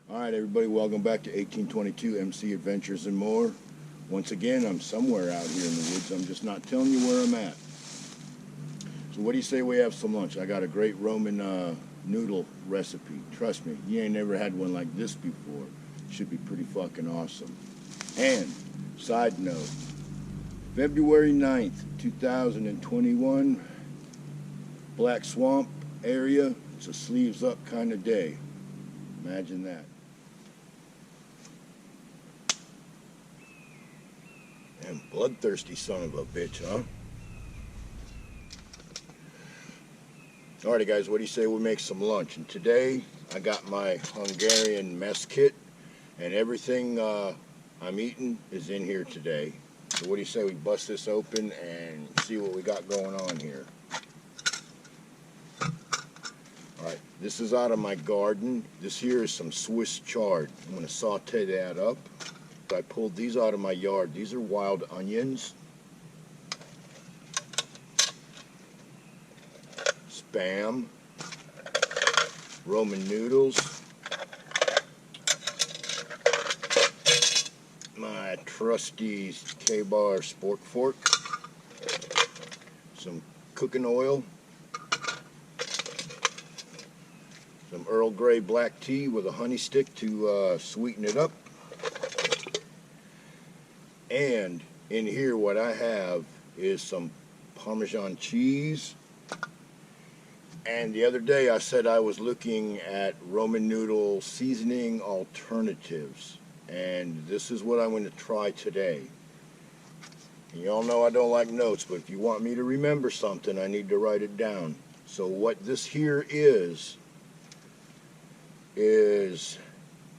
Alright everybody, welcome back to 1822 MC Adventures and More. Once again, I'm somewhere out here in the woods. I'm just not telling you where I'm at. So what do you say we have some lunch? I got a great Roman noodle recipe. Trust me, you ain't never had one like this before. Should be pretty fucking awesome. And, side note, February 9th, 2021, Black Swamp area. It's a sleeves up kind of day. Imagine that. And bloodthirsty son of a bitch, huh? Alrighty guys, what do you say we make some lunch? And today I got my Hungarian mess kit, and everything I'm eating is in here today. So what do you say we bust this open and see what we got going on here? Alright, this is out of my garden. This here is some Swiss chard. I'm going to saute that up. I pulled these out of my yard. These are wild onions, Spam, Roman noodles, my trusty K-Bar spork fork, some cooking oil, some Earl Grey black tea with a honey stick to sweeten it up. And in here what I have is some Parmesan cheese. And the other day I said I was looking at Roman noodle seasoning alternatives. And this is what I'm going to try today. And you all know I don't like notes, but if you want me to remember something, I need to write it down. So what this here is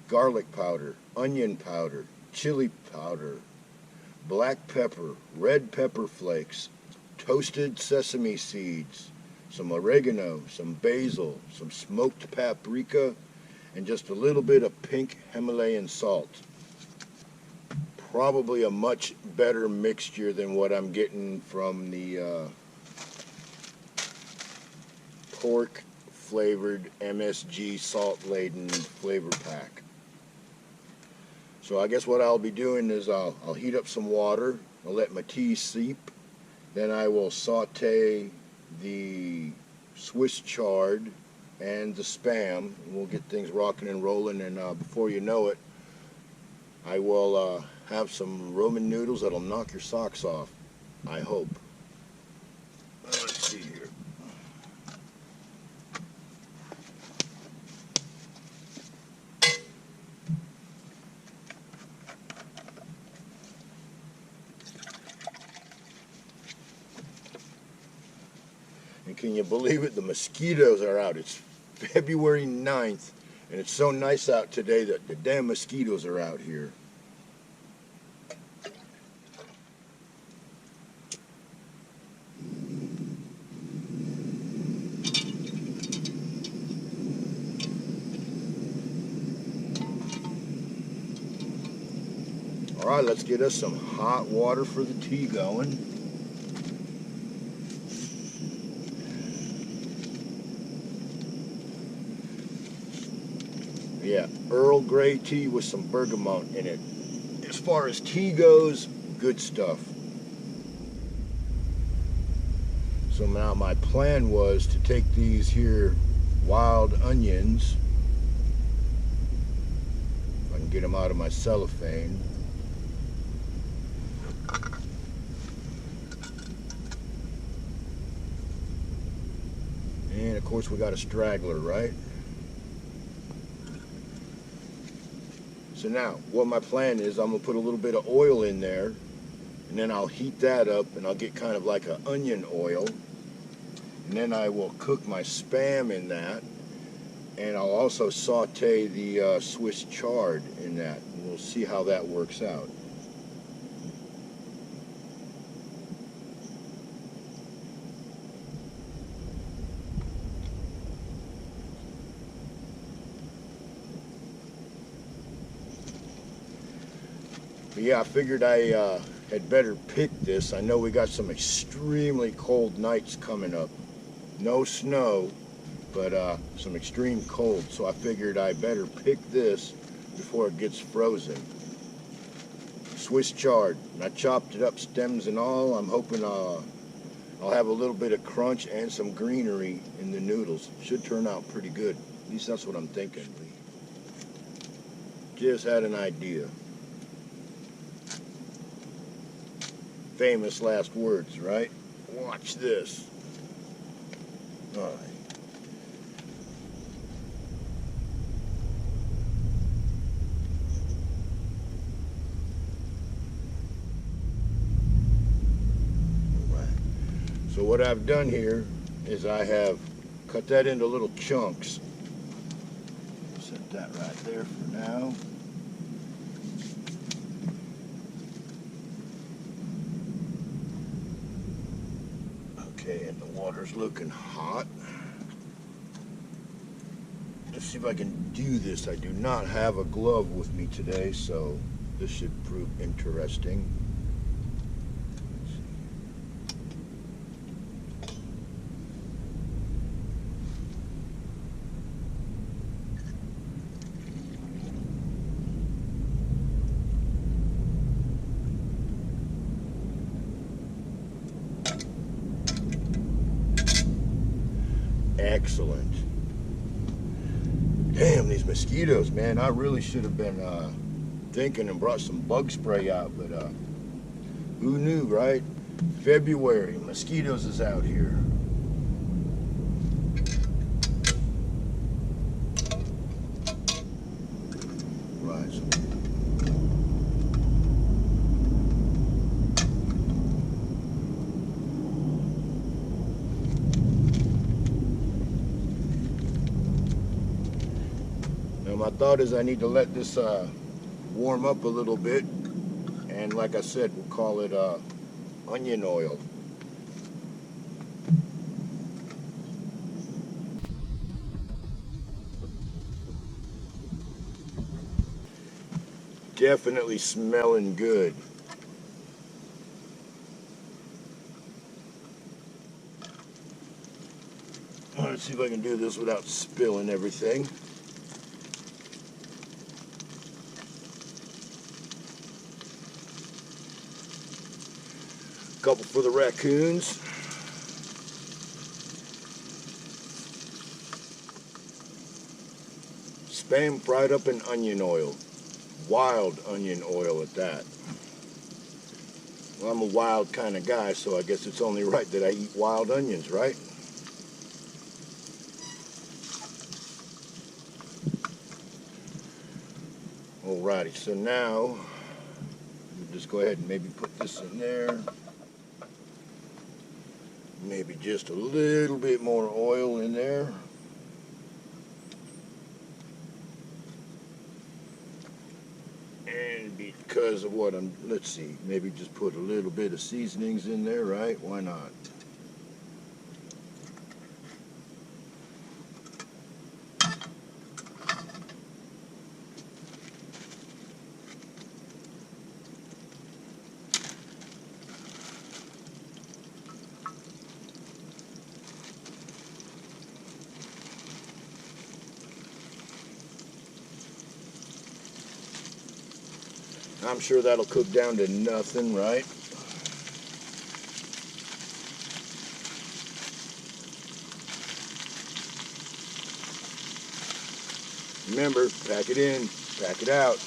garlic powder, onion powder, chili powder, black pepper, red pepper flakes, toasted sesame seeds, some oregano, some basil, some smoked paprika, and just a little bit of pink Himalayan salt. Probably a much better mixture than what I'm getting from the pork flavored MSG salt-laden flavor pack. So I guess what I'll be doing is I'll heat up some water, I'll let my tea seep, then I will saute the Swiss chard and the Spam, and we'll get things rocking and rolling, and before you know it, I will have some Roman noodles that'll knock your socks off, I hope. Let's see here. And can you believe it? The mosquitoes are out. It's February 9th, and it's so nice out today that the damn mosquitoes are out here. Alright, let's get us some hot water for the tea going. Yeah, Earl Grey tea with some bergamot in it. As far as tea goes, good stuff. So now my plan was to take these here wild onions, if I can get them out of my cellophane, and of course we got a straggler, right? So now, what my plan is, I'm going to put a little bit of oil in there, and then I'll heat that up, and I'll get kind of like an onion oil, and then I will cook my Spam in that, and I'll also saute the Swiss chard in that, and we'll see how that works out. But yeah, I figured I had better pick this. I know we got some extremely cold nights coming up. No snow, but some extreme cold, so I figured I better pick this before it gets frozen. Swiss chard, and I chopped it up, stems and all. I'm hoping I'll have a little bit of crunch and some greenery in the noodles. Should turn out pretty good. At least that's what I'm thinking. Just had an idea. Famous last words, right? Watch this. All right. So what I've done here is I have cut that into little chunks. Set that right there for now. Okay, and the water's looking hot. Let's see if I can do this. I do not have a glove with me today, so this should prove interesting. Excellent. Damn, these mosquitoes, man. I really should have been thinking and brought some bug spray out, but who knew, right? February, mosquitoes is out here. Right. My thought is I need to let this warm up a little bit, and like I said, we'll call it onion oil. Definitely smelling good. Let's see if I can do this without spilling everything. Couple for the raccoons. Spam fried up in onion oil. Wild onion oil at that. Well, I'm a wild kind of guy, so I guess it's only right that I eat wild onions, right? Alrighty, so now we'll just go ahead and maybe put this in there. Maybe just a little bit more oil in there. And because of what let's see, maybe just put a little bit of seasonings in there, right? Why not? I'm sure that'll cook down to nothing, right? Remember, pack it in, pack it out.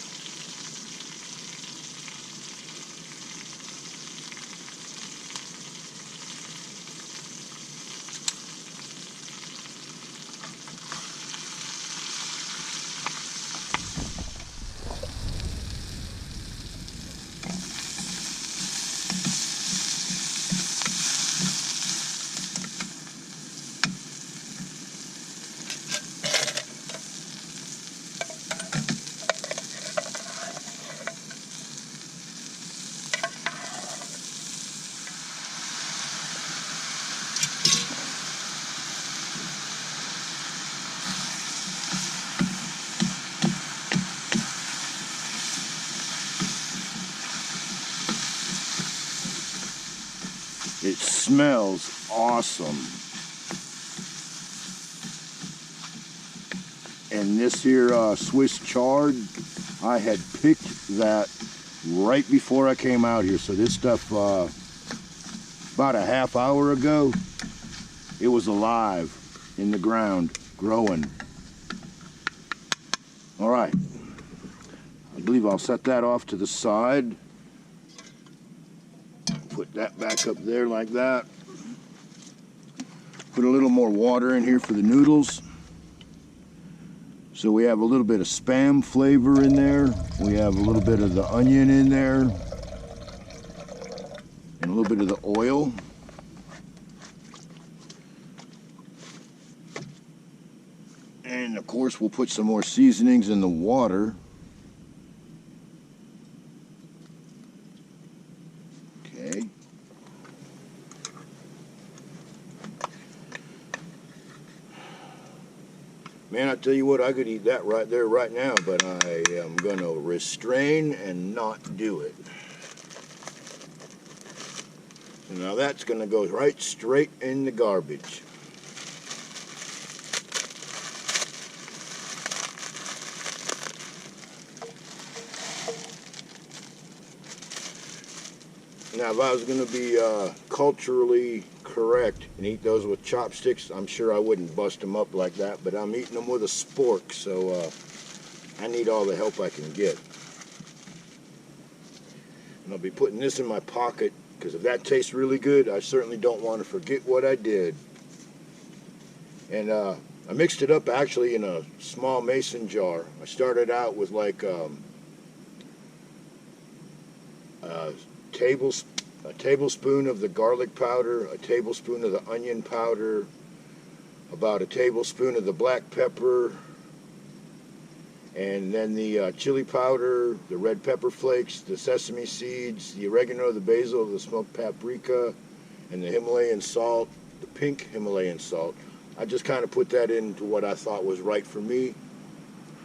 It smells awesome. And this here Swiss chard, I had picked that right before I came out here. So this stuff, about a half hour ago, it was alive in the ground, growing. All right, I believe I'll set that off to the side. Put that back up there like that. Put a little more water in here for the noodles. So we have a little bit of Spam flavor in there. We have a little bit of the onion in there. And a little bit of the oil. And of course we'll put some more seasonings in the water. Okay. Man, I tell you what, I could eat that right there, right now, but I am going to restrain and not do it. So now that's going to go right straight in the garbage. Now, if I was going to be culturally correct and eat those with chopsticks, I'm sure I wouldn't bust them up like that, but I'm eating them with a spork, so I need all the help I can get. And I'll be putting this in my pocket, because if that tastes really good, I certainly don't want to forget what I did. And I mixed it up actually in a small mason jar. I started out with like a tablespoon of the garlic powder, a tablespoon of the onion powder, about a tablespoon of the black pepper, and then the chili powder, the red pepper flakes, the sesame seeds, the oregano, the basil, the smoked paprika, and the Himalayan salt, the pink Himalayan salt. I just kind of put that into what I thought was right for me.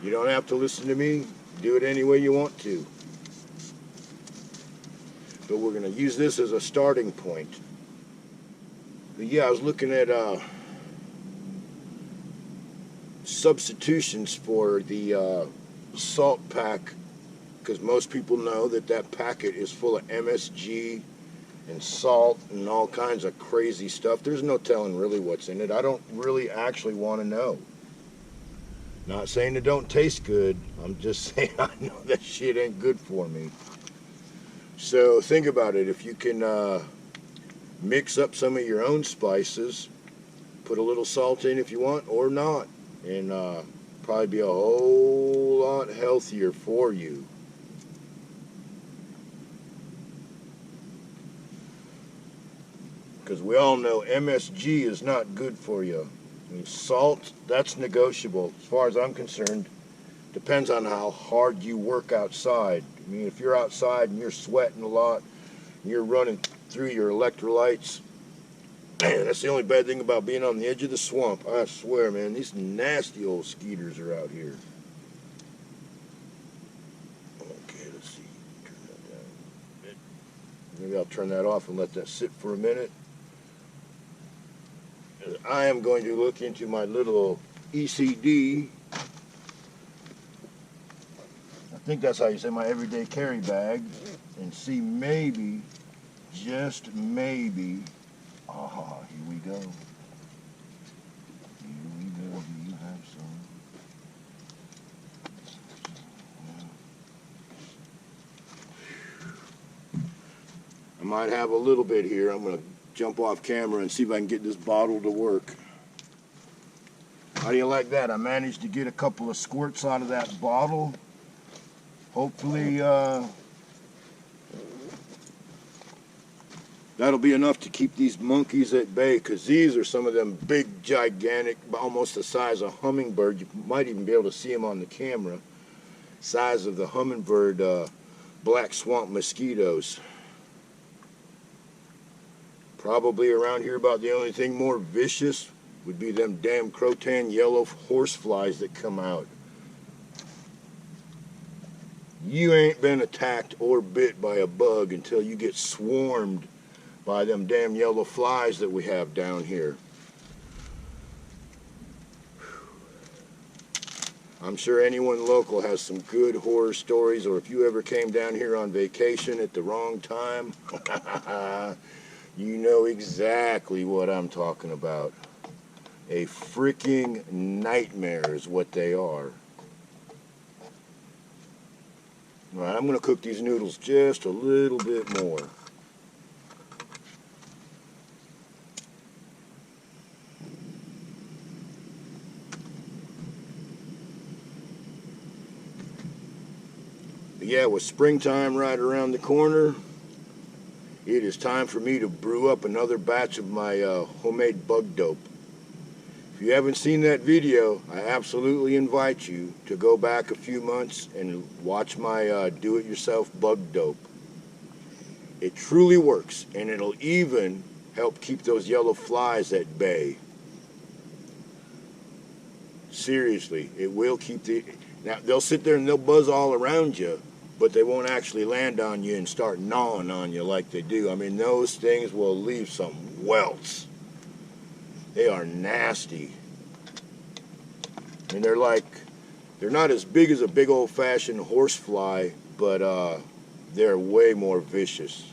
You don't have to listen to me. Do it any way you want to. But we're going to use this as a starting point. But yeah, I was looking at substitutions for the salt pack, because most people know that that packet is full of MSG and salt and all kinds of crazy stuff. There's no telling really what's in it. I don't really actually want to know. Not saying it don't taste good. I'm just saying I know that shit ain't good for me. So think about it. If you can mix up some of your own spices, put a little salt in if you want, or not, and probably be a whole lot healthier for you. Because we all know MSG is not good for you. I mean, salt, that's negotiable. As far as I'm concerned, depends on how hard you work outside. I mean, if you're outside and you're sweating a lot, and you're running through your electrolytes, man, that's the only bad thing about being on the edge of the swamp. I swear, man, these nasty old skeeters are out here. Okay, let's see. Turn that down a bit. Maybe I'll turn that off and let that sit for a minute. I am going to look into my little ECD. I think that's how you say, my everyday carry bag, and see maybe, just maybe, here we go. Here we go. Do you have some? I might have a little bit here. I'm going to jump off camera and see if I can get this bottle to work. How do you like that? I managed to get a couple of squirts out of that bottle. Hopefully that'll be enough to keep these monkeys at bay, because these are some of them big, gigantic, almost the size of hummingbird. You might even be able to see them on the camera. Size of the hummingbird black swamp mosquitoes. Probably around here about the only thing more vicious would be them damn Croatan yellow horseflies that come out. You ain't been attacked or bit by a bug until you get swarmed by them damn yellow flies that we have down here. I'm sure anyone local has some good horror stories, or if you ever came down here on vacation at the wrong time, you know exactly what I'm talking about. A freaking nightmare is what they are. Alright, I'm going to cook these noodles just a little bit more. But yeah, with springtime right around the corner, it is time for me to brew up another batch of my homemade bug dope. If you haven't seen that video, I absolutely invite you to go back a few months and watch my do-it-yourself bug dope. It truly works, and it'll even help keep those yellow flies at bay. Seriously, it will keep the... Now, they'll sit there and they'll buzz all around you, but they won't actually land on you and start gnawing on you like they do. I mean, those things will leave some welts. They are nasty. And they're not as big as a big old-fashioned horsefly, but they're way more vicious.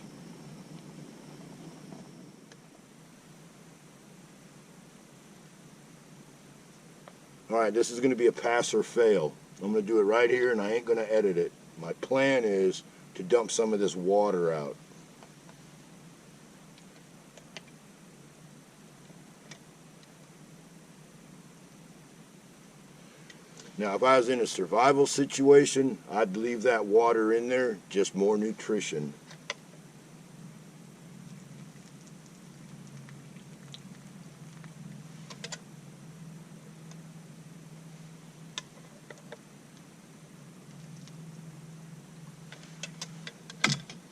Alright, this is going to be a pass or fail. I'm going to do it right here, and I ain't going to edit it. My plan is to dump some of this water out. Now, if I was in a survival situation, I'd leave that water in there, just more nutrition.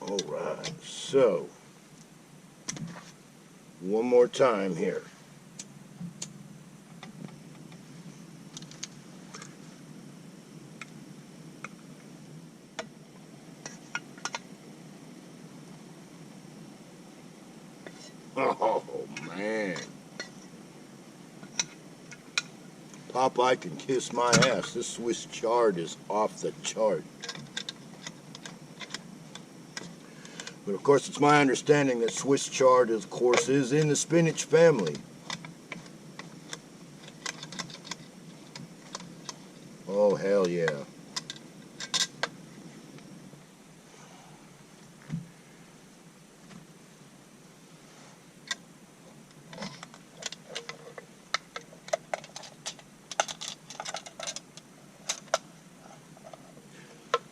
Alright, so, one more time here. Oh, man. Popeye can kiss my ass. This Swiss chard is off the chart. But of course, it's my understanding that Swiss chard, of course, is in the spinach family. Oh, hell yeah.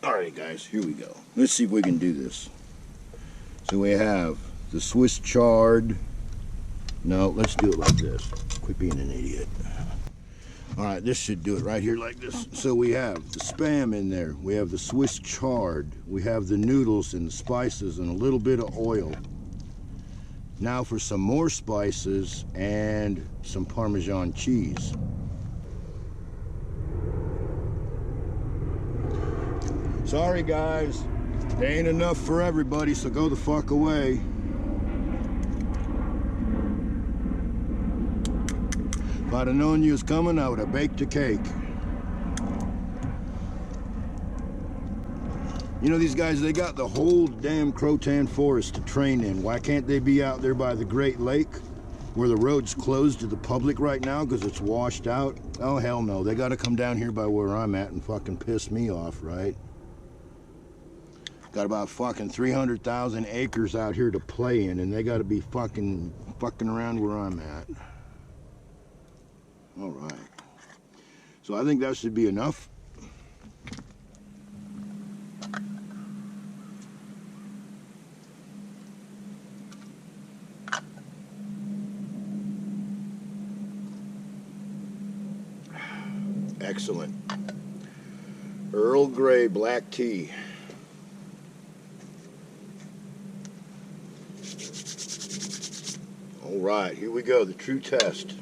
Alright guys, here we go. Let's see if we can do this. So we have the Swiss chard. No, let's do it like this. Quit being an idiot. Alright, this should do it right here like this. So we have the Spam in there. We have the Swiss chard. We have the noodles and the spices and a little bit of oil. Now for some more spices and some Parmesan cheese. Sorry guys, they ain't enough for everybody, so go the fuck away. If I'd have known you was coming, I would have baked a cake. You know, these guys, they got the whole damn Croatan forest to train in. Why can't they be out there by the Great Lake, where the road's closed to the public right now because it's washed out? Oh, hell no. They got to come down here by where I'm at and fucking piss me off, right? Got about fucking 300,000 acres out here to play in, and they got to be fucking around where I'm at. All right. So I think that should be enough. Excellent. Earl Grey black tea. All right, here we go, the true test.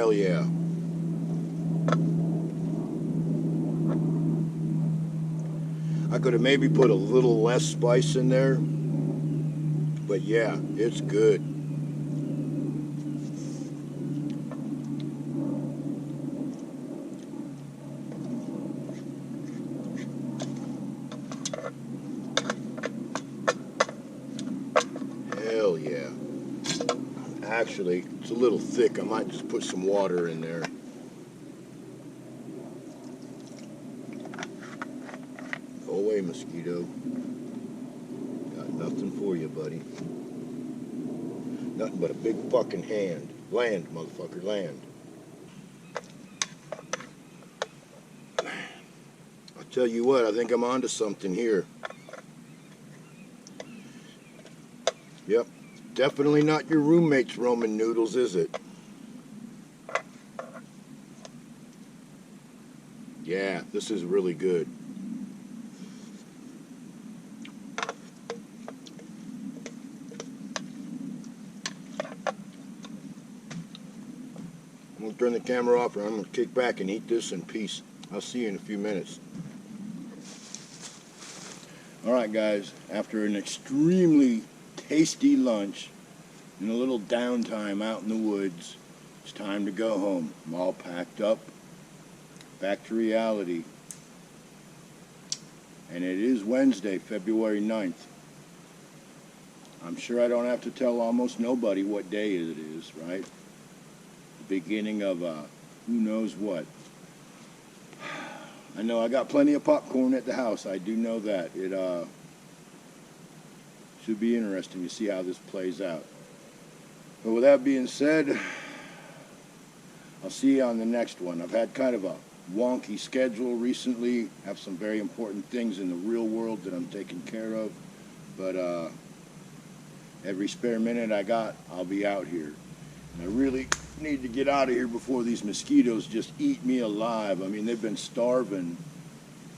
Hell yeah. I could have maybe put a little less spice in there, but yeah, it's good. Hell yeah. Actually, it's a little thick. I might just put some water in there. Go away, mosquito. Got nothing for you, buddy. Nothing but a big fucking hand. Land, motherfucker, land. I'll tell you what, I think I'm onto something here. Yep, definitely not your roommate's ramen noodles, is it? Yeah, this is really good. I'm going to turn the camera off and I'm going to kick back and eat this in peace. I'll see you in a few minutes. Alright guys, after an extremely tasty lunch and a little downtime out in the woods, it's time to go home. I'm all packed up, back to reality. And it is Wednesday, February 9th. I'm sure I don't have to tell almost nobody what day it is, right? The beginning of who knows what. I know I got plenty of popcorn at the house. I do know that. It should be interesting to see how this plays out. But with that being said, I'll see you on the next one. I've had kind of a wonky schedule recently. Have some very important things in the real world that I'm taking care of. But every spare minute I got, I'll be out here. And I really need to get out of here before these mosquitoes just eat me alive. I mean, they've been starving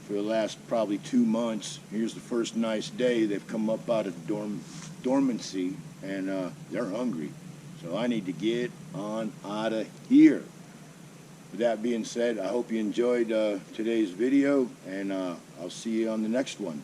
for the last probably 2 months. Here's the first nice day. They've come up out of dormancy, and they're hungry. So I need to get on out of here. With that being said, I hope you enjoyed today's video, and I'll see you on the next one.